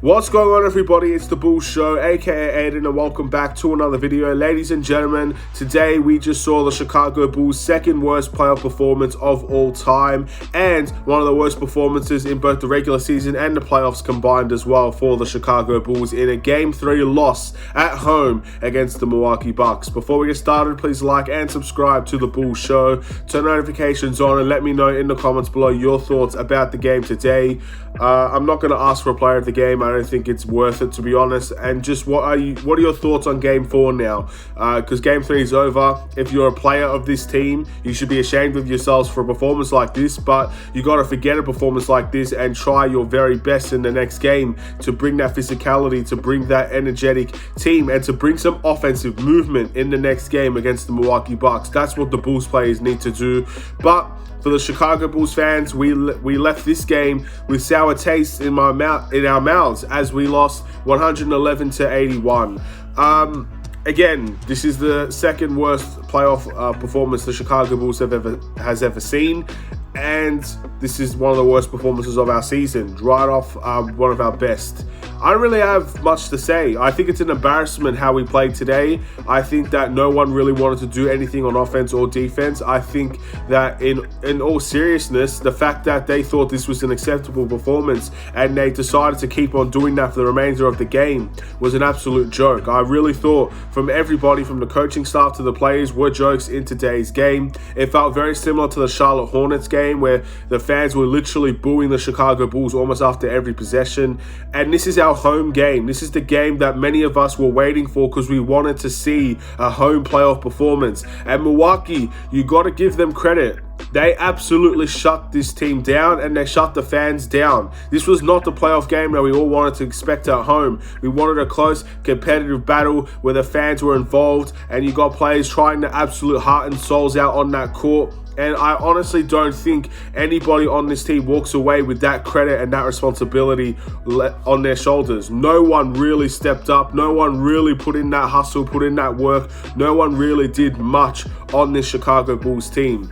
What's going on, everybody? It's the Bulls Show, aka Aiden, and welcome back to another video. Ladies and gentlemen, today we just saw the Chicago Bulls' second worst playoff performance of all time, and one of the worst performances in both the regular season and the playoffs combined as well for the Chicago Bulls in a Game 3 loss at home against the Milwaukee Bucks. Before we get started, please like and subscribe to the Bulls Show, turn notifications on, and let me know in the comments below your thoughts about the game today. I'm not going to ask for a player of the game. I don't think it's worth it, to be honest. And just what are your thoughts on Game 4 now? Because Game 3 is over. If you're a player of this team, you should be ashamed of yourselves for a performance like this. But you got to forget a performance like this and try your very best in the next game to bring that physicality, to bring that energetic team, and to bring some offensive movement in the next game against the Milwaukee Bucks. That's what the Bulls players need to do. But for the Chicago Bulls fans, we left this game with sour taste in our mouths as we lost 111-81. Again, this is the second worst playoff performance the Chicago Bulls has ever seen, and this is one of the worst performances of our season, right off one of our best. I don't really have much to say. I think it's an embarrassment how we played today. I think that no one really wanted to do anything on offense or defense. I think that in all seriousness, the fact that they thought this was an acceptable performance and they decided to keep on doing that for the remainder of the game was an absolute joke. I really thought from everybody, from the coaching staff to the players, were jokes in today's game. It felt very similar to the Charlotte Hornets game where the fans were literally booing the Chicago Bulls almost after every possession. And this is our home game. This is the game that many of us were waiting for because we wanted to see a home playoff performance. And Milwaukee, you got to give them credit. They absolutely shut this team down and they shut the fans down. This was not the playoff game that we all wanted to expect at home. We wanted a close, competitive battle where the fans were involved and you got players trying their absolute heart and souls out on that court. And I honestly don't think anybody on this team walks away with that credit and that responsibility on their shoulders. No one really stepped up. No one really put in that hustle, put in that work. No one really did much on this Chicago Bulls team.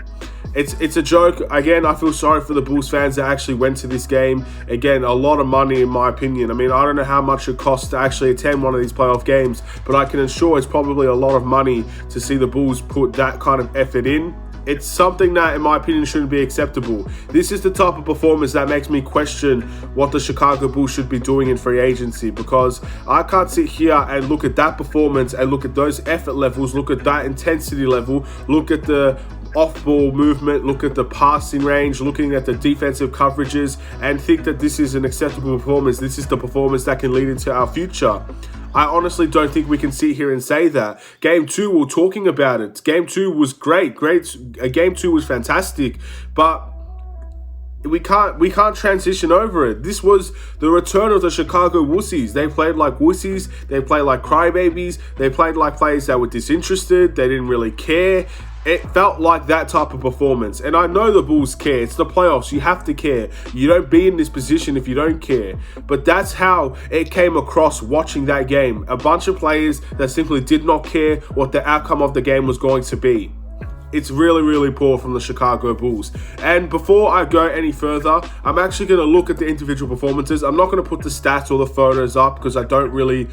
It's a joke. Again, I feel sorry for the Bulls fans that actually went to this game. Again, a lot of money in my opinion. I mean, I don't know how much it costs to actually attend one of these playoff games, but I can assure it's probably a lot of money to see the Bulls put that kind of effort in. It's something that, in my opinion, shouldn't be acceptable. This is the type of performance that makes me question what the Chicago Bulls should be doing in free agency, because I can't sit here and look at that performance and look at those effort levels, look at that intensity level, look at the off-ball movement, look at the passing range, looking at the defensive coverages, and think that this is an acceptable performance. This is the performance that can lead into our future. I honestly don't think we can sit here and say that. Game 2, we're talking about it. Game 2 was great. Game 2 was fantastic, but we can't transition over it. This was the return of the Chicago Wussies. They played like wussies. They played like crybabies. They played like players that were disinterested. They didn't really care. It felt like that type of performance. And I know the Bulls care. It's the playoffs. You have to care. You don't be in this position if you don't care. But that's how it came across watching that game. A bunch of players that simply did not care what the outcome of the game was going to be. It's really, really poor from the Chicago Bulls. And before I go any further, I'm actually going to look at the individual performances. I'm not going to put the stats or the photos up because I don't really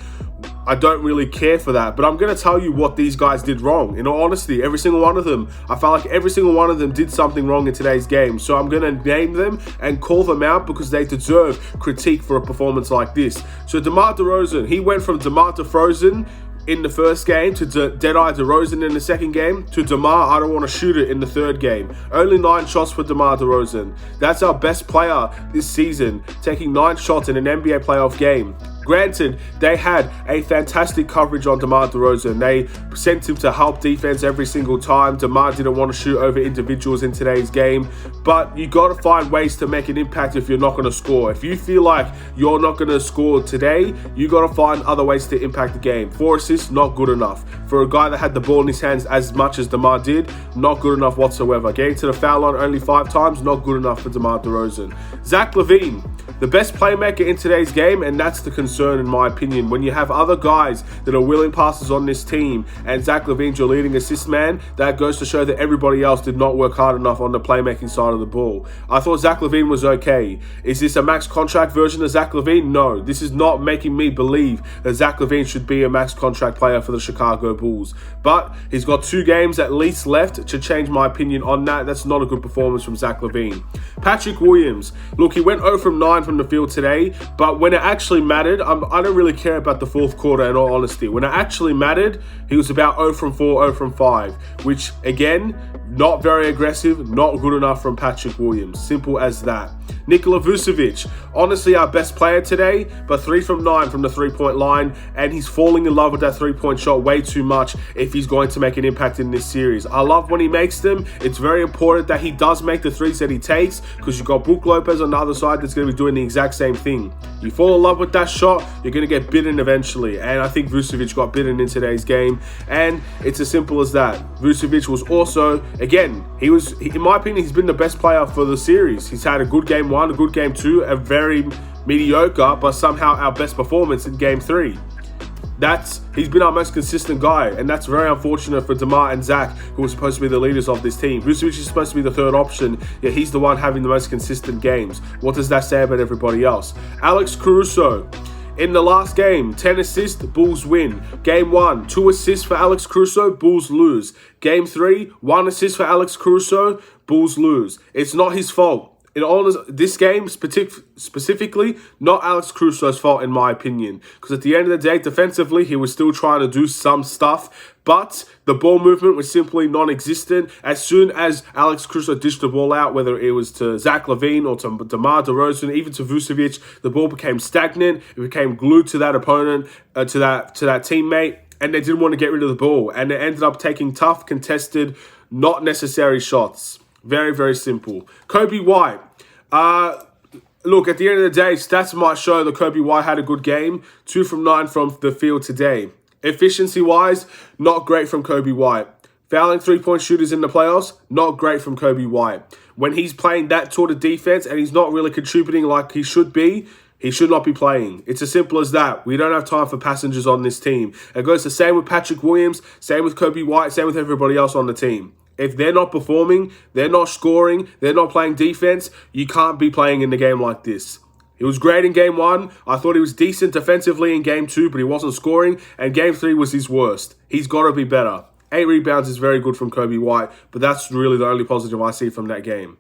care for that. But I'm going to tell you what these guys did wrong. In all honesty, every single one of them. I felt like every single one of them did something wrong in today's game. So I'm going to name them and call them out because they deserve critique for a performance like this. So DeMar DeRozan, he went from DeMar DeFrozen in the first game to Deadeye DeRozan in the second game to DeMar I don't want to shoot it in the third game. Only 9 shots for DeMar DeRozan. That's our best player this season, taking 9 shots in an NBA playoff game. Granted, they had a fantastic coverage on DeMar DeRozan. They sent him to help defense every single time. DeMar didn't want to shoot over individuals in today's game. But you got to find ways to make an impact if you're not going to score. If you feel like you're not going to score today, you got to find other ways to impact the game. 4 assists, not good enough. For a guy that had the ball in his hands as much as DeMar did, not good enough whatsoever. Getting to the foul line only 5 times, not good enough for DeMar DeRozan. Zach LaVine. the best playmaker in today's game, and that's the concern in my opinion. When you have other guys that are willing passers on this team and Zach LaVine's your leading assist man, that goes to show that everybody else did not work hard enough on the playmaking side of the ball. I thought Zach LaVine was okay. Is this a max contract version of Zach LaVine? No, this is not making me believe that Zach LaVine should be a max contract player for the Chicago Bulls. But he's got 2 games at least left to change my opinion on that. That's not a good performance from Zach LaVine. Patrick Williams, look, he went 0 from 9 from the field today, but when it actually mattered, I don't really care about the fourth quarter in all honesty. When it actually mattered, he was about 0 from 4, 0 from 5, which again, not very aggressive, not good enough from Patrick Williams. Simple as that. Nikola Vucevic, honestly our best player today, but 3 from 9 from the three-point line, and he's falling in love with that three-point shot way too much if he's going to make an impact in this series. I love when he makes them. It's very important that he does make the threes that he takes, because you've got Brook Lopez on the other side that's going to be doing the exact same thing. You fall in love with that shot, you're going to get bitten eventually, and I think Vucevic got bitten in today's game, and it's as simple as that. Vucevic was also, again, in my opinion, he's been the best player for the series. He's had a good game 1, a good game 2, a very mediocre, but somehow our best performance in game 3. He's been our most consistent guy, and that's very unfortunate for DeMar and Zach, who are supposed to be the leaders of this team. Vucevic is supposed to be the third option, yet he's the one having the most consistent games. What does that say about everybody else? Alex Caruso. In the last game, 10 assists, Bulls win. Game 1, 2 assists for Alex Caruso, Bulls lose. Game 3, 1 assist for Alex Caruso, Bulls lose. It's not his fault. In all this game, specifically, not Alex Caruso's fault in my opinion. Because at the end of the day, defensively, he was still trying to do some stuff. But the ball movement was simply non-existent. As soon as Alex Caruso dished the ball out, whether it was to Zach LaVine or to DeMar DeRozan, even to Vucevic, the ball became stagnant. It became glued to that opponent, to that teammate. And they didn't want to get rid of the ball. And they ended up taking tough, contested, not necessary shots. Very, very simple. Kobe White. Look, at the end of the day, stats might show that Kobe White had a good game. 2 from 9 from the field today. Efficiency-wise, not great from Kobe White. Fouling three-point shooters in the playoffs, not great from Kobe White. When he's playing that sort of defense and he's not really contributing like he should be, he should not be playing. It's as simple as that. We don't have time for passengers on this team. It goes the same with Patrick Williams, same with Kobe White, same with everybody else on the team. If they're not performing, they're not scoring, they're not playing defense, you can't be playing in the game like this. He was great in game 1. I thought he was decent defensively in game 2, but he wasn't scoring. And game 3 was his worst. He's got to be better. 8 rebounds is very good from Kobe White, but that's really the only positive I see from that game.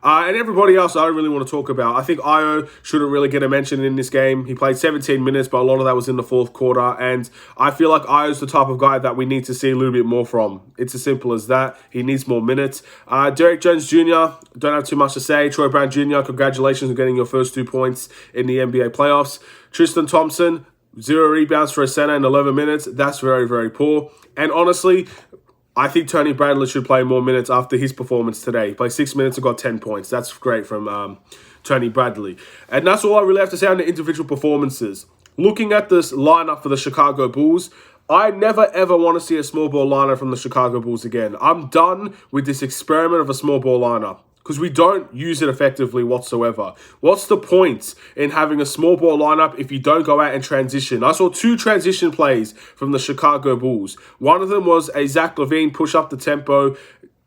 And everybody else I don't really want to talk about. I think Io shouldn't really get a mention in this game. He played 17 minutes, but a lot of that was in the fourth quarter. And I feel like Io's the type of guy that we need to see a little bit more from. It's as simple as that. He needs more minutes. Derek Jones Jr., don't have too much to say. Troy Brown Jr., congratulations on getting your first 2 points in the NBA playoffs. Tristan Thompson, 0 rebounds for a center in 11 minutes. That's very, very poor. And honestly, I think Tony Bradley should play more minutes after his performance today. He played 6 minutes and got 10 points. That's great from Tony Bradley. And that's all I really have to say on the individual performances. Looking at this lineup for the Chicago Bulls, I never ever want to see a small ball lineup from the Chicago Bulls again. I'm done with this experiment of a small ball lineup, because we don't use it effectively whatsoever. What's the point in having a small ball lineup if you don't go out and transition? I saw 2 transition plays from the Chicago Bulls. One of them was a Zach LaVine push up the tempo.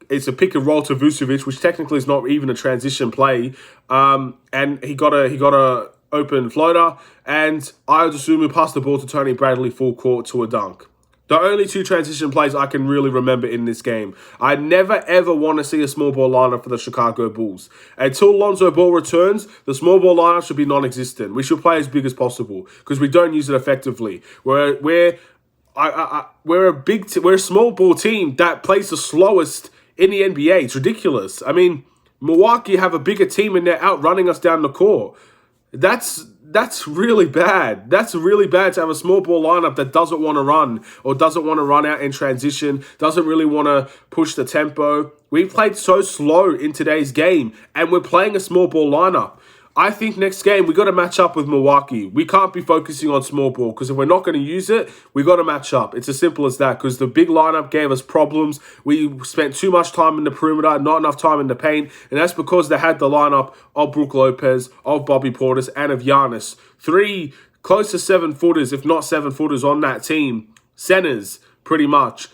It's a pick and roll to Vucevic, which technically is not even a transition play. And he got a open floater, and I Dosunmu passed the ball to Tony Bradley full court to a dunk. The only 2 transition plays I can really remember in this game. I never ever want to see a small ball lineup for the Chicago Bulls. Until Lonzo Ball returns, the small ball lineup should be non-existent. We should play as big as possible because we don't use it effectively. We're a small ball team that plays the slowest in the NBA. It's ridiculous. I mean, Milwaukee have a bigger team and they're outrunning us down the court. That's really bad. That's really bad to have a small ball lineup that doesn't want to run or doesn't want to run out in transition, doesn't really want to push the tempo. We played so slow in today's game and we're playing a small ball lineup. I think next game we got to match up with Milwaukee. We can't be focusing on small ball because if we're not going to use it, we got to match up. It's as simple as that because the big lineup gave us problems. We spent too much time in the perimeter, not enough time in the paint, and that's because they had the lineup of Brook Lopez, of Bobby Portis, and of Giannis. 3 close to 7-footers, if not 7-footers on that team. Centers, pretty much,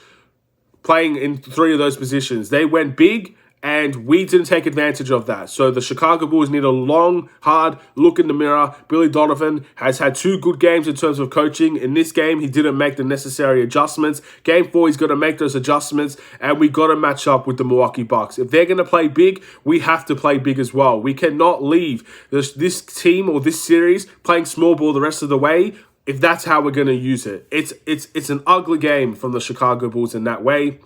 playing in 3 of those positions. They went big, and we didn't take advantage of that. So the Chicago Bulls need a long, hard look in the mirror. Billy Donovan has had 2 good games in terms of coaching. In this game, he didn't make the necessary adjustments. Game 4, he's got to make those adjustments, and we got to match up with the Milwaukee Bucks. If they're going to play big, we have to play big as well. We cannot leave this team or this series playing small ball the rest of the way if that's how we're going to use it. It's an ugly game from the Chicago Bulls in that way.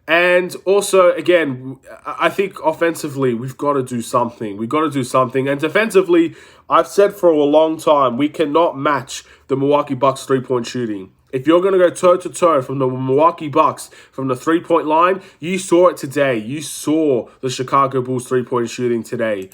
And also, again, I think offensively, we've got to do something. We've got to do something. And defensively, I've said for a long time, we cannot match the Milwaukee Bucks three-point shooting. If you're going to go toe-to-toe from the Milwaukee Bucks from the three-point line, you saw it today. You saw the Chicago Bulls three-point shooting today.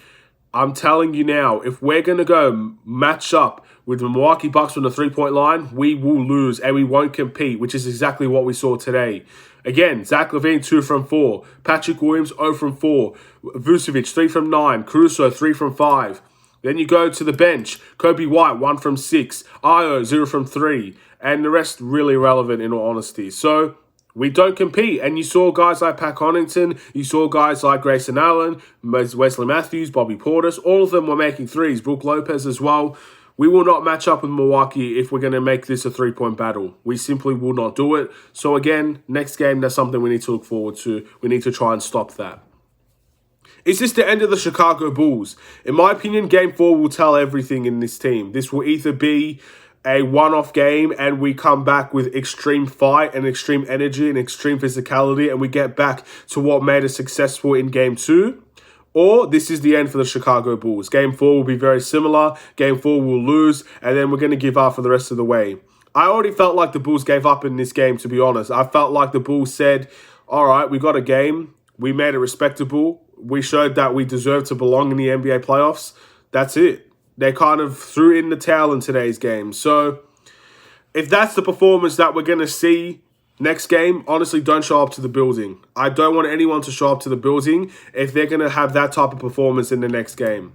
I'm telling you now, if we're going to go match up with the Milwaukee Bucks from the three-point line, we will lose and we won't compete, which is exactly what we saw today. Again, Zach LaVine, 2 from 4. Patrick Williams, 0 from 4. Vucevic, 3 from 9. Caruso, 3 from 5. Then you go to the bench. Kobe White, 1 from 6. Io, 0 from 3. And the rest really irrelevant in all honesty. So we don't compete. And you saw guys like Pat Connaughton. You saw guys like Grayson Allen, Wesley Matthews, Bobby Portis. All of them were making threes. Brook Lopez as well. We will not match up with Milwaukee if we're going to make this a three-point battle. We simply will not do it. So again, next game, that's something we need to look forward to. We need to try and stop that. Is this the end of the Chicago Bulls? In my opinion, Game 4 will tell everything in this team. This will either be a one-off game and we come back with extreme fight and extreme energy and extreme physicality and we get back to what made us successful in Game 2. Or this is the end for the Chicago Bulls. Game 4 will be very similar. Game 4 will lose, and then we're going to give up for the rest of the way. I already felt like the Bulls gave up in this game, to be honest. I felt like the Bulls said, all right, we got a game. We made it respectable. We showed that we deserve to belong in the NBA playoffs. That's it. They kind of threw in the towel in today's game. So if that's the performance that we're going to see next game, honestly, don't show up to the building. I don't want anyone to show up to the building if they're going to have that type of performance in the next game.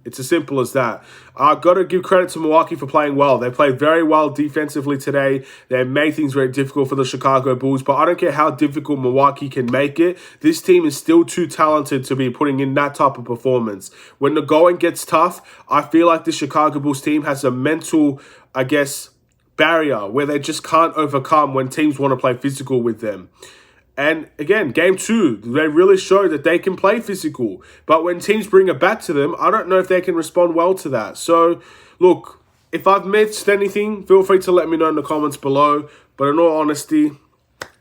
It's as simple as that. I've got to give credit to Milwaukee for playing well. They played very well defensively today. They made things very difficult for the Chicago Bulls, but I don't care how difficult Milwaukee can make it. This team is still too talented to be putting in that type of performance. When the going gets tough, I feel like the Chicago Bulls team has a mental, barrier where they just can't overcome when teams want to play physical with them. And again, Game 2, they really showed that they can play physical. But when teams bring it back to them, I don't know if they can respond well to that. So, look, if I've missed anything, feel free to let me know in the comments below. But in all honesty,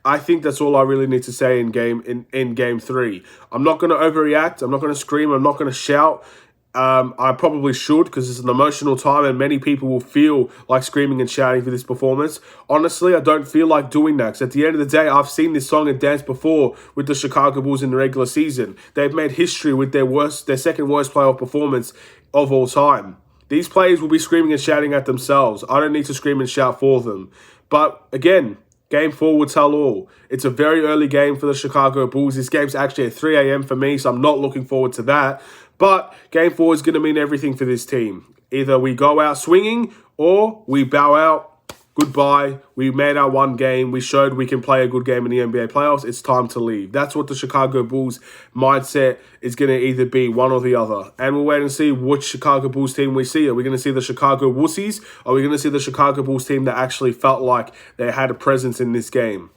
I think that's all I really need to say in Game 3. I'm not going to overreact. I'm not going to scream. I'm not going to shout. I probably should because it's an emotional time and many people will feel like screaming and shouting for this performance. Honestly, I don't feel like doing that because at the end of the day, I've seen this song and dance before with the Chicago Bulls in the regular season. They've made history with their second worst playoff performance of all time. These players will be screaming and shouting at themselves. I don't need to scream and shout for them. But again, Game 4 will tell all. It's a very early game for the Chicago Bulls. This game's actually at 3 a.m. for me, so I'm not looking forward to that. But Game 4 is going to mean everything for this team. Either we go out swinging or we bow out. Goodbye. We made our one game. We showed we can play a good game in the NBA playoffs. It's time to leave. That's what the Chicago Bulls mindset is going to either be, one or the other. And we'll wait and see which Chicago Bulls team we see. Are we going to see the Chicago Wussies? Or are we going to see the Chicago Bulls team that actually felt like they had a presence in this game?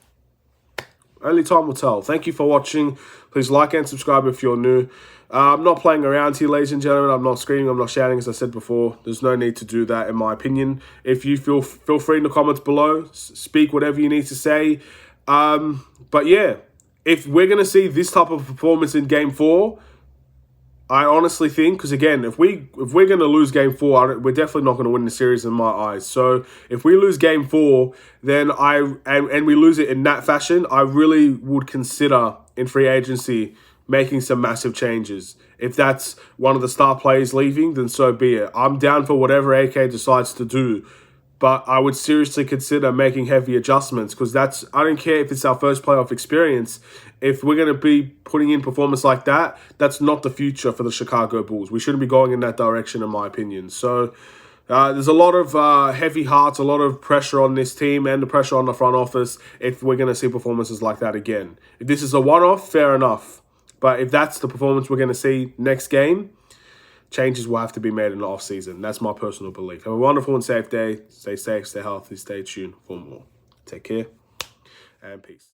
Only time will tell. Thank you for watching. Please like and subscribe if you're new. I'm not playing around here, ladies and gentlemen. I'm not screaming. I'm not shouting, as I said before. There's no need to do that, in my opinion. If you feel free in the comments below. Speak whatever you need to say. But yeah, if we're going to see this type of performance in Game 4, I honestly think, because again, if we're going to lose Game 4, we're definitely not going to win the series in my eyes. So if we lose Game 4, then and we lose it in that fashion, I really would consider in free agency making some massive changes. If that's one of the star players leaving, then so be it. I'm down for whatever AK decides to do. But I would seriously consider making heavy adjustments because I don't care if it's our first playoff experience. If we're going to be putting in performance like that, that's not the future for the Chicago Bulls. We shouldn't be going in that direction, in my opinion. So there's a lot of heavy hearts, a lot of pressure on this team and the pressure on the front office if we're going to see performances like that again. If this is a one-off, fair enough. But if that's the performance we're going to see next game, changes will have to be made in the off-season. That's my personal belief. Have a wonderful and safe day. Stay safe, stay healthy, stay tuned for more. Take care and peace.